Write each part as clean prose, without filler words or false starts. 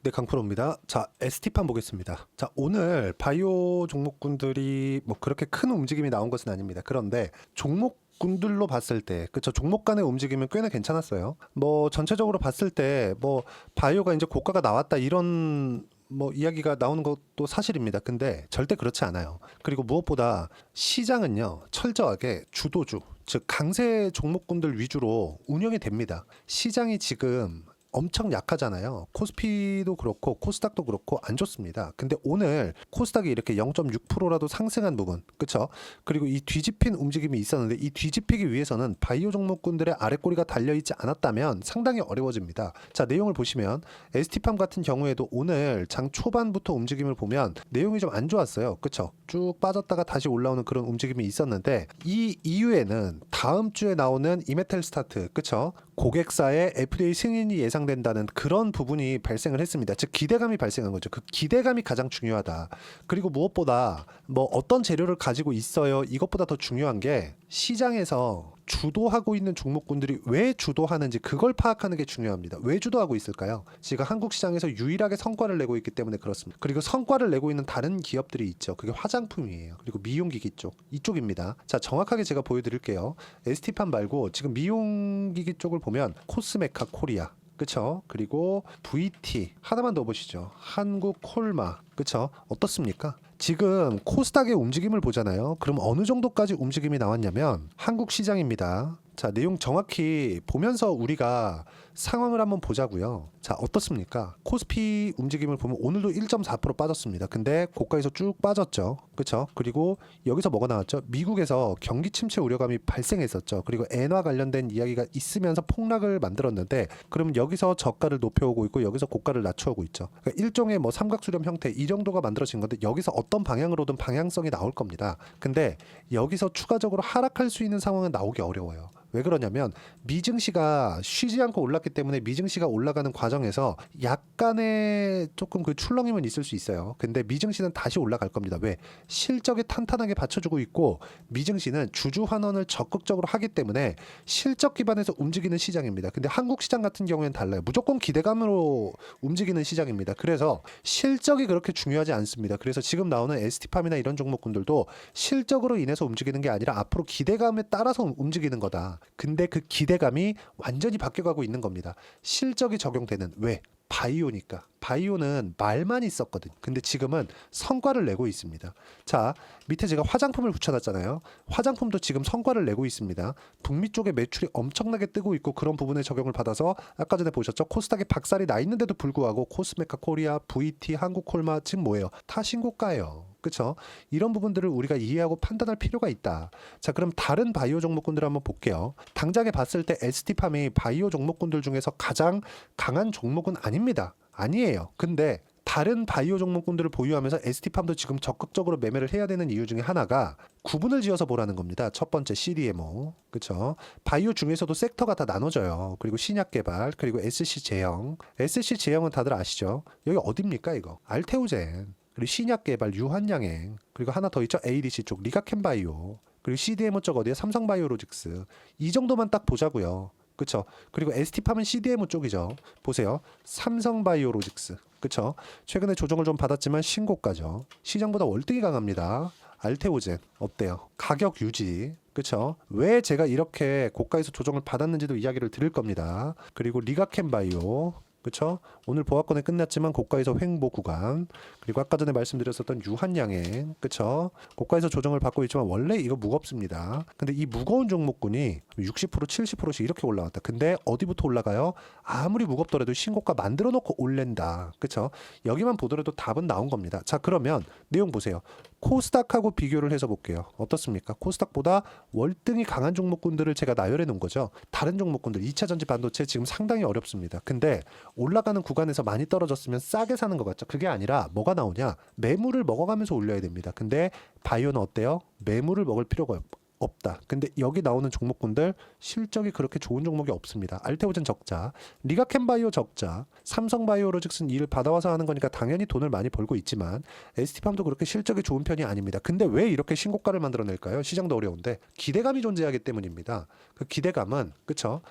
네, 강프로입니다. 자, ST판 보겠습니다. 자, 오늘 바이오 종목군들이 뭐 그렇게 큰 움직임이 나온 것은 아닙니다. 그런데 종목군들로 봤을 때, 그쵸, 종목 간의 움직임은 꽤나 괜찮았어요. 뭐 전체적으로 봤을 때 뭐 바이오가 이제 고가가 나왔다 이런 뭐 이야기가 나오는 것도 사실입니다. 근데 절대 그렇지 않아요. 그리고 무엇보다 시장은요, 철저하게 주도주, 즉 강세 종목군들 위주로 운영이 됩니다. 시장이 지금 엄청 약하잖아요. 코스피도 그렇고 코스닥도 그렇고 안 좋습니다. 근데 오늘 코스닥이 이렇게 0.6%라도 상승한 부분, 그쵸? 그리고 이 뒤집힌 움직임이 있었는데 이 뒤집히기 위해서는 바이오 종목군들의 아랫꼬리가 달려있지 않았다면 상당히 어려워집니다. 자, 내용을 보시면 ST팜 같은 경우에도 오늘 장 초반부터 움직임을 보면 내용이 좀 안 좋았어요. 그쵸? 쭉 빠졌다가 다시 올라오는 그런 움직임이 있었는데 이 이후에는 다음 주에 나오는 이메텔 스타트, 그쵸? 고객사의 FDA 승인이 예상된다는 그런 부분이 발생을 했습니다. 즉 기대감이 발생한 거죠. 그 기대감이 가장 중요하다. 그리고 무엇보다 뭐 어떤 재료를 가지고 있어요. 이것보다 더 중요한 게 시장에서 주도하고 있는 종목군들이 왜 주도하는지 그걸 파악하는 게 중요합니다. 왜 주도하고 있을까요? 지금 한국 시장에서 유일하게 성과를 내고 있기 때문에 그렇습니다. 그리고 성과를 내고 있는 다른 기업들이 있죠. 그게 화장품이에요. 그리고 미용기기 쪽, 이쪽입니다. 자, 정확하게 제가 보여드릴게요. ST판 말고 지금 미용기기 쪽을 보면 코스메카 코리아, 그쵸? 그리고 VT 하나만 더 보시죠. 한국 콜마, 그쵸? 어떻습니까? 지금 코스닥의 움직임을 보잖아요. 그럼 어느 정도까지 움직임이 나왔냐면 한국 시장입니다. 자, 내용 정확히 보면서 우리가 상황을 한번 보자고요. 자, 어떻습니까? 코스피 움직임을 보면 오늘도 1.4% 빠졌습니다. 근데 고가에서 쭉 빠졌죠. 그렇죠? 그리고 여기서 뭐가 나왔죠? 미국에서 경기 침체 우려감이 발생했었죠. 그리고 엔화 관련된 이야기가 있으면서 폭락을 만들었는데 그럼 여기서 저가를 높여오고 있고 여기서 고가를 낮춰오고 있죠. 그러니까 일종의 뭐 삼각수렴 형태 이 정도가 만들어진 건데 여기서 어떤 방향으로든 방향성이 나올 겁니다. 근데 여기서 추가적으로 하락할 수 있는 상황은 나오기 어려워요. 왜 그러냐면 미증시가 쉬지 않고 올랐기 때문에 미증시가 올라가는 과정에서 약간의 조금 그 출렁임은 있을 수 있어요. 근데 미증시는 다시 올라갈 겁니다. 왜? 실적이 탄탄하게 받쳐주고 있고 미증시는 주주 환원을 적극적으로 하기 때문에 실적 기반에서 움직이는 시장입니다. 근데 한국 시장 같은 경우에는 달라요. 무조건 기대감으로 움직이는 시장입니다. 그래서 실적이 그렇게 중요하지 않습니다. 그래서 지금 나오는 ST팜이나 이런 종목군들도 실적으로 인해서 움직이는 게 아니라 앞으로 기대감에 따라서 움직이는 거다. 근데 그 기대감이 완전히 바뀌어가고 있는 겁니다. 실적이 적용되는 왜? 바이오니까. 바이오는 말만 있었거든. 근데 지금은 성과를 내고 있습니다. 자, 밑에 제가 화장품을 붙여놨잖아요. 화장품도 지금 성과를 내고 있습니다. 북미 쪽에 매출이 엄청나게 뜨고 있고 그런 부분에 적용을 받아서 아까 전에 보셨죠? 코스닥에 박살이 나 있는데도 불구하고 코스메카 코리아, VT, 한국콜마 지금 뭐예요? 다 신고가예요. 그렇죠? 이런 부분들을 우리가 이해하고 판단할 필요가 있다. 자, 그럼 다른 바이오 종목군들 한번 볼게요. 당장에 봤을 때 ST팜이 바이오 종목군들 중에서 가장 강한 종목은 아닙니다. 아니에요. 근데 다른 바이오 종목군들을 보유하면서 ST팜도 지금 적극적으로 매매를 해야 되는 이유 중에 하나가 구분을 지어서 보라는 겁니다. 첫 번째 CDMO, 그렇죠? 바이오 중에서도 섹터가 다 나눠져요. 그리고 신약 개발, 그리고 SC 제형. SC 제형은 다들 아시죠? 여기 어딥니까 이거? 알테오젠. 그리고 신약 개발 유한양행, 그리고 하나 더 있죠. ADC 쪽 리가켄바이오, 그리고 CDMO 쪽 어디에 삼성바이오로직스. 이 정도만 딱 보자고요. 그쵸? 그리고 ST팜은 CDMO 쪽이죠. 보세요. 삼성바이오로직스. 그쵸? 최근에 조정을 좀 받았지만 신고가죠. 시장보다 월등히 강합니다. 알테오젠 어때요? 가격 유지. 그쵸? 왜 제가 이렇게 고가에서 조정을 받았는지도 이야기를 드릴 겁니다. 그리고 리가켄바이오, 그쵸? 오늘 보합권에 끝났지만 고가에서 횡보 구간, 그리고 아까 전에 말씀드렸었던 유한양행, 그쵸? 고가에서 조정을 받고 있지만 원래 이거 무겁습니다. 근데 이 무거운 종목군이 60% 70%씩 이렇게 올라왔다. 근데 어디부터 올라가요? 아무리 무겁더라도 신고가 만들어 놓고 올랜다. 그쵸? 여기만 보더라도 답은 나온 겁니다. 자, 그러면 내용 보세요. 코스닥하고 비교를 해서 볼게요. 어떻습니까? 코스닥보다 월등히 강한 종목군들을 제가 나열해 놓은 거죠. 다른 종목군들 2차전지 반도체 지금 상당히 어렵습니다. 근데 올라가는 구간에서 많이 떨어졌으면 싸게 사는 것 같죠. 그게 아니라 뭐가 나오냐? 매물을 먹어가면서 올려야 됩니다. 근데 바이오는 어때요? 매물을 먹을 필요가 없다. 근데 여기 나오는 종목군들 실적이 그렇게 좋은 종목이 없습니다. 알테오젠 적자, 리가켄바이오 적자, 삼성바이오로직스는 이를 받아와서 하는 거니까 당연히 돈을 많이 벌고 있지만 ST팜도 그렇게 실적이 좋은 편이 아닙니다. 근데 왜 이렇게 신고가를 만들어낼까요? 시장도 어려운데 기대감이 존재하기 때문입니다. 그 기대감은 그쵸?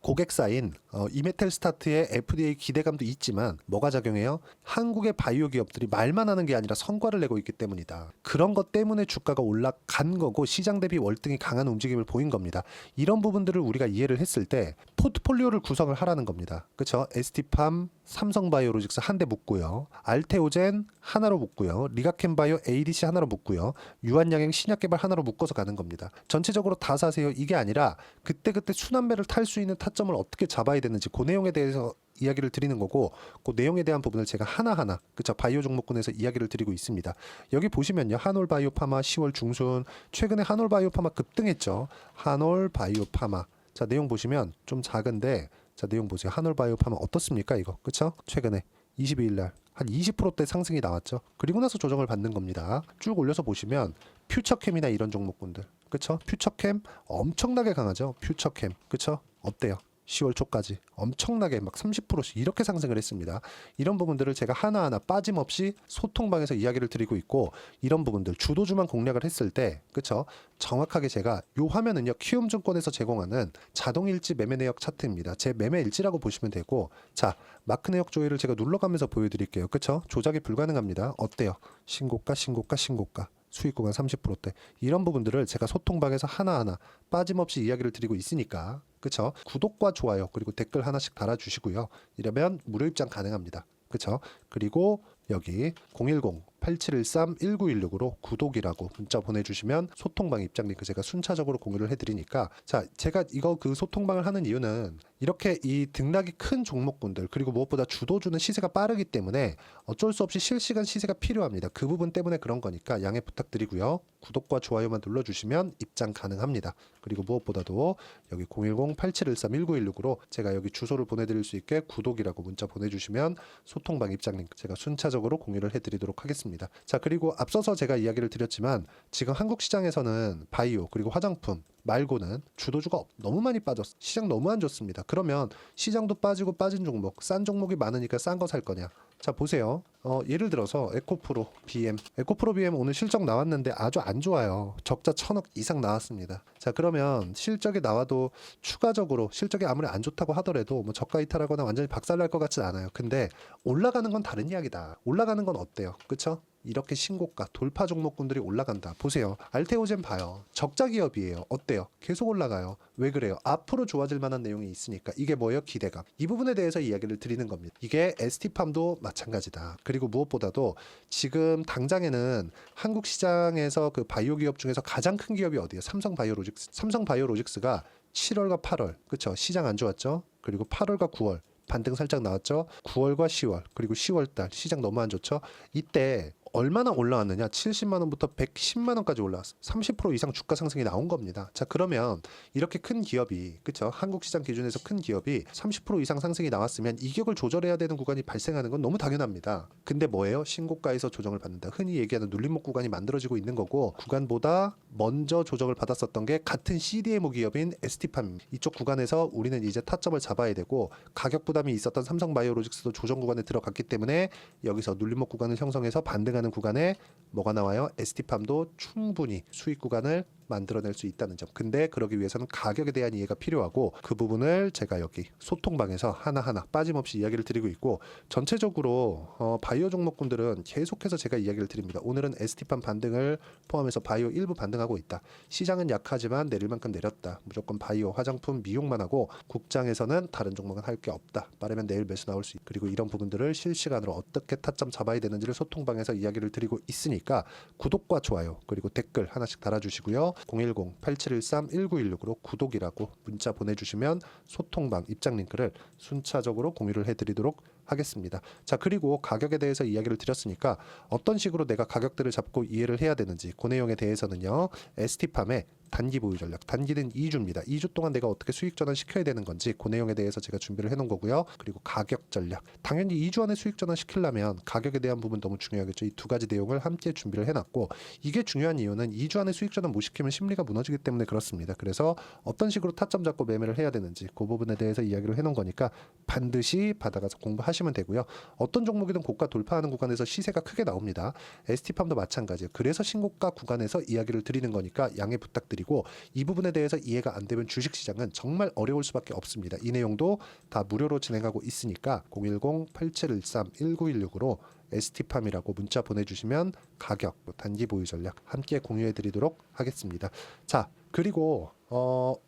고객사인 이메텔스타트의 FDA 기대감도 있지만 뭐가 작용해요? 한국의 바이오 기업들이 말만 하는 게 아니라 성과를 내고 있기 때문이다. 그런 것 때문에 주가가 올라간 거고 시장 대비 월등히 강한 움직임을 보인 겁니다. 이런 부분들을 우리가 이해를 했을 때 포트폴리오를 구성을 하라는 겁니다. 그렇죠? ST팜, 삼성바이오로직스 한 대 묶고요. 알테오젠 하나로 묶고요. 리가켄바이오 ADC 하나로 묶고요. 유한양행 신약개발 하나로 묶어서 가는 겁니다. 전체적으로 다 사세요. 이게 아니라 그때그때 순환매를 탈 수 있는 타점을 어떻게 잡아야 되는지 그 내용에 대해서 이야기를 드리는 거고 그 내용에 대한 부분을 제가 하나하나 그쵸 바이오 종목군에서 이야기를 드리고 있습니다. 여기 보시면요. 한올바이오파마 10월 중순 최근에 한올바이오파마 급등했죠. 한올바이오파마 자 내용 보시면 좀 작은데 자 내용 보세요. 한올바이오파마 어떻습니까 이거 그쵸? 최근에 22일 날 한 20%대 상승이 나왔죠. 그리고 나서 조정을 받는 겁니다. 쭉 올려서 보시면 퓨처캠이나 이런 종목군들 그쵸? 퓨처캠 엄청나게 강하죠. 퓨처캠 그쵸? 어때요? 10월 초까지 엄청나게 막 30%씩 이렇게 상승을 했습니다. 이런 부분들을 제가 하나하나 빠짐없이 소통방에서 이야기를 드리고 있고 이런 부분들 주도주만 공략을 했을 때 그쵸? 정확하게 제가 요 화면은요. 키움증권에서 제공하는 자동일지 매매 내역 차트입니다. 제 매매 일지라고 보시면 되고 자 마크 내역 조회를 제가 눌러가면서 보여드릴게요. 그쵸? 조작이 불가능합니다. 어때요? 신고가 신고가 신고가 수익 구간 30%대 이런 부분들을 제가 소통방에서 하나하나 빠짐없이 이야기를 드리고 있으니까 그쵸? 구독과 좋아요 그리고 댓글 하나씩 달아주시고요. 이러면 무료 입장 가능합니다. 그쵸? 그리고 여기 010-8713-1916으로 구독이라고 문자 보내주시면 소통방 입장 링크 제가 순차적으로 공유를 해드리니까 자 제가 이거 그 소통방을 하는 이유는 이렇게 이 등락이 큰 종목군들 그리고 무엇보다 주도주는 시세가 빠르기 때문에 어쩔 수 없이 실시간 시세가 필요합니다. 그 부분 때문에 그런 거니까 양해 부탁드리고요. 구독과 좋아요만 눌러주시면 입장 가능합니다. 그리고 무엇보다도 여기 010-8713-1916으로 제가 여기 주소를 보내드릴 수 있게 구독이라고 문자 보내주시면 소통방 입장 링크 제가 순차적으로 공유를 해드리도록 하겠습니다. 자 그리고 앞서서 제가 이야기를 드렸지만 지금 한국 시장에서는 바이오 그리고 화장품 말고는 주도주가 너무 많이 빠졌어. 시장 너무 안 좋습니다. 그러면 시장도 빠지고 빠진 종목 싼 종목이 많으니까 싼 거 살 거냐. 자 보세요. 예를 들어서 에코프로 BM 에코프로 BM 오늘 실적 나왔는데 아주 안 좋아요. 적자 1000억 이상 나왔습니다. 자 그러면 실적이 나와도 추가적으로 실적이 아무리 안 좋다고 하더라도 뭐 저가 이탈하거나 완전히 박살날 것 같진 않아요. 근데 올라가는 건 다른 이야기다. 올라가는 건 어때요? 그쵸? 이렇게 신고가 돌파 종목군들이 올라간다. 보세요. 알테오젠 봐요. 적자 기업이에요. 어때요? 계속 올라가요. 왜 그래요? 앞으로 좋아질 만한 내용이 있으니까. 이게 뭐예요? 기대감. 이 부분에 대해서 이야기를 드리는 겁니다. 이게 ST팜도 마찬가지다. 그리고 무엇보다도 지금 당장에는 한국 시장에서 그 바이오 기업 중에서 가장 큰 기업이 어디예요? 삼성바이오로직스. 삼성바이오로직스가 7월과 8월 그쵸? 시장 안 좋았죠? 그리고 8월과 9월 반등 살짝 나왔죠. 9월과 10월 그리고 10월달 시장 너무 안 좋죠. 이때 얼마나 올라왔느냐 70만 원부터 110만 원까지 올라왔어. 30% 이상 주가 상승이 나온 겁니다. 자 그러면 이렇게 큰 기업이 그쵸 한국 시장 기준에서 큰 기업이 30% 이상 상승이 나왔으면 이격을 조절해야 되는 구간이 발생하는 건 너무 당연합니다. 근데 뭐예요? 신고가에서 조정을 받는다. 흔히 얘기하는 눌림목 구간이 만들어지고 있는 거고 구간보다 먼저 조정을 받았었던 게 같은 CDMO 기업인 ST팜입니다. 이쪽 구간에서 우리는 이제 타점을 잡아야 되고 가격 부담이 있었던 삼성바이오로직스도 조정 구간에 들어갔기 때문에 여기서 눌림목 구간을 형성해서 반등하는 구간에 뭐가 나와요? ST팜도 충분히 수익 구간을 만들어낼 수 있다는 점. 근데 그러기 위해서는 가격에 대한 이해가 필요하고 그 부분을 제가 여기 소통방에서 하나하나 빠짐없이 이야기를 드리고 있고 전체적으로 바이오 종목군들은 계속해서 제가 이야기를 드립니다. 오늘은 ST팜 반등을 포함해서 바이오 일부 반등하고 있다. 시장은 약하지만 내릴 만큼 내렸다. 무조건 바이오, 화장품, 미용만 하고 국장에서는 다른 종목은 할 게 없다. 빠르면 내일 매수 나올 수 있다. 그리고 이런 부분들을 실시간으로 어떻게 타점 잡아야 되는지를 소통방에서 이야기를 드리고 있으니까 구독과 좋아요 그리고 댓글 하나씩 달아주시고요. 010-8713-1916으로 구독이라고 문자 보내주시면 소통방 입장 링크를 순차적으로 공유를 해드리도록 하겠습니다. 자 그리고 가격에 대해서 이야기를 드렸으니까 어떤 식으로 내가 가격들을 잡고 이해를 해야 되는지 그 내용에 대해서는요. ST팜의 단기 보유 전략. 단기는 2주입니다. 2주 동안 내가 어떻게 수익 전환 시켜야 되는 건지 그 내용에 대해서 제가 준비를 해놓은 거고요. 그리고 가격 전략. 당연히 2주 안에 수익 전환 시키려면 가격에 대한 부분 너무 중요하겠죠. 이 두 가지 내용을 함께 준비를 해놨고, 이게 중요한 이유는 2주 안에 수익 전환 못 시키면 심리가 무너지기 때문에 그렇습니다. 그래서 어떤 식으로 타점 잡고 매매를 해야 되는지 그 부분에 대해서 이야기를 해놓은 거니까 반드시 받아가서 공부하시면 되고요. 어떤 종목이든 고가 돌파하는 구간에서 시세가 크게 나옵니다. ST팜도 마찬가지예요. 그래서 신고가 구간에서 이야기를 드리는 거니까 양해 부탁드리고, 이 부분에 대해서 이해가 안 되면 주식시장은 정말 어려울 수밖에 없습니다. 이 내용도 다 무료로 진행하고 있으니까 010-8713-1916으로 ST팜이라고 문자 보내주시면 가격, 단기 보유 전략 함께 공유해드리도록 하겠습니다. 자, 그리고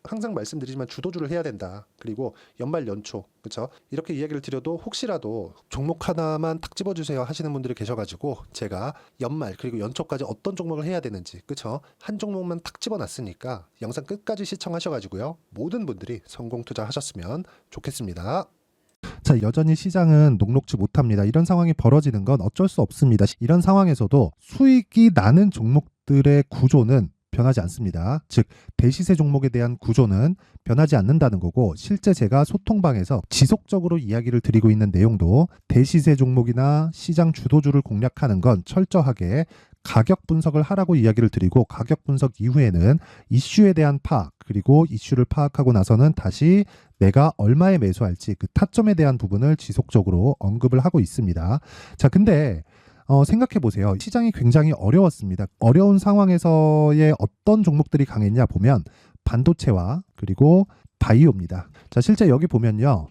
항상 말씀드리지만 주도주를 해야 된다. 그리고 연말 연초, 그렇죠? 이렇게 이야기를 드려도 혹시라도 종목 하나만 탁 집어주세요 하시는 분들이 계셔가지고 제가 연말 그리고 연초까지 어떤 종목을 해야 되는지, 그렇죠? 한 종목만 탁 집어놨으니까 영상 끝까지 시청하셔가지고요, 모든 분들이 성공 투자하셨으면 좋겠습니다. 자, 여전히 시장은 녹록지 못합니다. 이런 상황이 벌어지는 건 어쩔 수 없습니다. 이런 상황에서도 수익이 나는 종목들의 구조는 변하지 않습니다. 즉, 대시세 종목에 대한 구조는 변하지 않는다는 거고, 실제 제가 소통방에서 지속적으로 이야기를 드리고 있는 내용도 대시세 종목이나 시장 주도주를 공략하는 건 철저하게 가격 분석을 하라고 이야기를 드리고, 가격 분석 이후에는 이슈에 대한 파악, 그리고 이슈를 파악하고 나서는 다시 내가 얼마에 매수할지 그 타점에 대한 부분을 지속적으로 언급을 하고 있습니다. 자, 근데 생각해 보세요. 시장이 굉장히 어려웠습니다. 어려운 상황에서의 어떤 종목들이 강했냐 보면 반도체와 그리고 바이오입니다. 자, 실제 여기 보면요.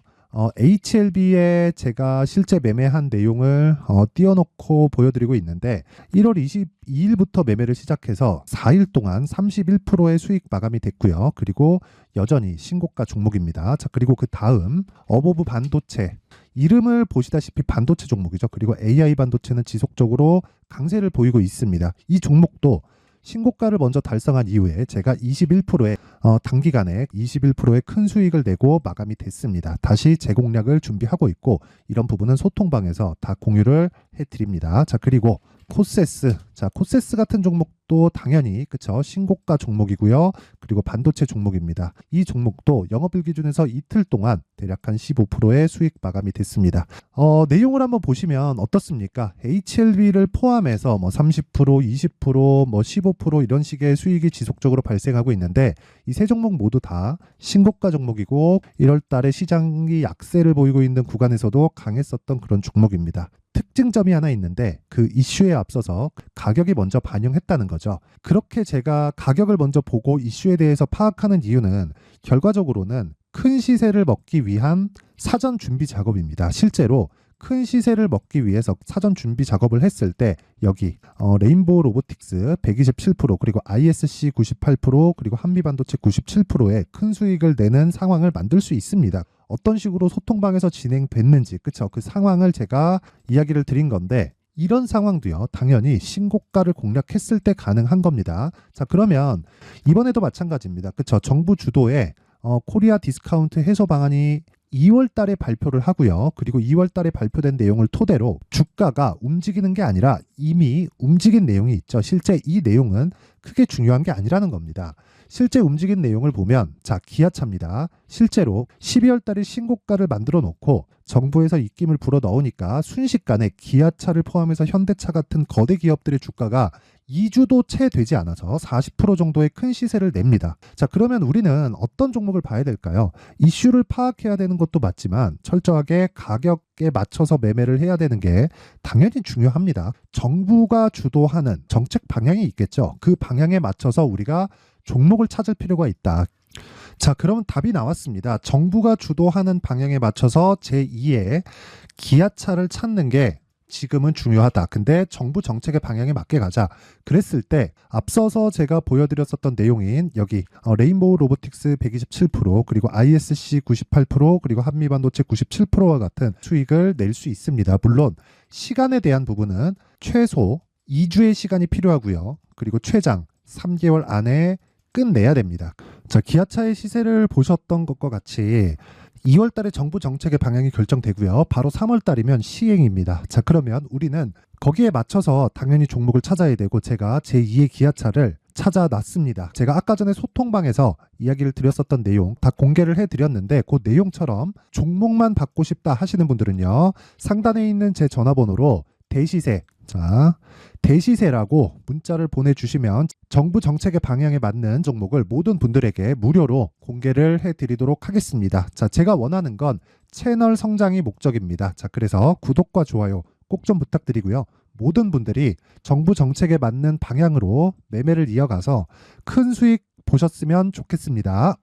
HLB에 제가 실제 매매한 내용을 띄워놓고 보여드리고 있는데, 1월 22일부터 매매를 시작해서 4일 동안 31%의 수익 마감이 됐고요. 그리고 여전히 신고가 종목입니다. 자, 그리고 그 다음 어보브 반도체, 이름을 보시다시피 반도체 종목이죠. 그리고 AI 반도체는 지속적으로 강세를 보이고 있습니다. 이 종목도 신고가를 먼저 달성한 이후에 제가 21%의 단기간에 21%의 큰 수익을 내고 마감이 됐습니다. 다시 재공략을 준비하고 있고, 이런 부분은 소통방에서 다 공유를 해드립니다. 자, 그리고 코세스. 자, 코세스 같은 종목도 당연히 그쵸, 신고가 종목이고요. 그리고 반도체 종목입니다. 이 종목도 영업일 기준에서 이틀 동안 대략 한 15%의 수익 마감이 됐습니다. 내용을 한번 보시면 어떻습니까? HLB를 포함해서 뭐 30%, 20%, 뭐 15% 이런 식의 수익이 지속적으로 발생하고 있는데, 이 세 종목 모두 다 신고가 종목이고 1월 달에 시장이 약세를 보이고 있는 구간에서도 강했었던 그런 종목입니다. 특징점이 하나 있는데, 그 이슈에 앞서서 가격이 먼저 반영했다는 거죠. 그렇게 제가 가격을 먼저 보고 이슈에 대해서 파악하는 이유는 결과적으로는 큰 시세를 먹기 위한 사전 준비 작업입니다. 실제로 큰 시세를 먹기 위해서 사전 준비 작업을 했을 때 여기 레인보우 로보틱스 127%, 그리고 ISC 98%, 그리고 한미반도체 97%의 큰 수익을 내는 상황을 만들 수 있습니다. 어떤 식으로 소통방에서 진행됐는지, 그쵸? 그 상황을 제가 이야기를 드린 건데, 이런 상황도요, 당연히 신고가를 공략했을 때 가능한 겁니다. 자, 그러면 이번에도 마찬가지입니다. 그쵸? 정부 주도의 코리아 디스카운트 해소 방안이 2월 달에 발표를 하고요. 그리고 2월 달에 발표된 내용을 토대로 주가가 움직이는 게 아니라 이미 움직인 내용이 있죠. 실제 이 내용은 크게 중요한 게 아니라는 겁니다. 실제 움직인 내용을 보면, 자, 기아차입니다. 실제로 12월 달에 신고가를 만들어 놓고 정부에서 입김을 불어 넣으니까 순식간에 기아차를 포함해서 현대차 같은 거대 기업들의 주가가 2주도 채 되지 않아서 40% 정도의 큰 시세를 냅니다. 자, 그러면 우리는 어떤 종목을 봐야 될까요? 이슈를 파악해야 되는 것도 맞지만 철저하게 가격에 맞춰서 매매를 해야 되는 게 당연히 중요합니다. 정부가 주도하는 정책 방향이 있겠죠. 그 방향에 맞춰서 우리가 종목을 찾을 필요가 있다. 자, 그러면 답이 나왔습니다. 정부가 주도하는 방향에 맞춰서 제2의 기아차를 찾는 게 지금은 중요하다. 근데 정부 정책의 방향에 맞게 가자. 그랬을 때 앞서서 제가 보여드렸었던 내용인 여기 레인보우 로보틱스 127%, 그리고 ISC 98%, 그리고 한미반도체 97%와 같은 수익을 낼 수 있습니다. 물론 시간에 대한 부분은 최소 2주의 시간이 필요하고요. 그리고 최장 3개월 안에 끝내야 됩니다. 자, 기아차의 시세를 보셨던 것과 같이 2월 달에 정부 정책의 방향이 결정되고요. 바로 3월 달이면 시행입니다. 자, 그러면 우리는 거기에 맞춰서 당연히 종목을 찾아야 되고, 제가 제2의 기아차를 찾아놨습니다. 제가 아까 전에 소통방에서 이야기를 드렸었던 내용 다 공개를 해드렸는데 그 내용처럼 종목만 받고 싶다 하시는 분들은요. 상단에 있는 제 전화번호로 대시세, 자, 대시세라고 문자를 보내주시면 정부 정책의 방향에 맞는 종목을 모든 분들에게 무료로 공개를 해드리도록 하겠습니다. 자, 제가 원하는 건 채널 성장이 목적입니다. 자, 그래서 구독과 좋아요 꼭 좀 부탁드리고요. 모든 분들이 정부 정책에 맞는 방향으로 매매를 이어가서 큰 수익 보셨으면 좋겠습니다.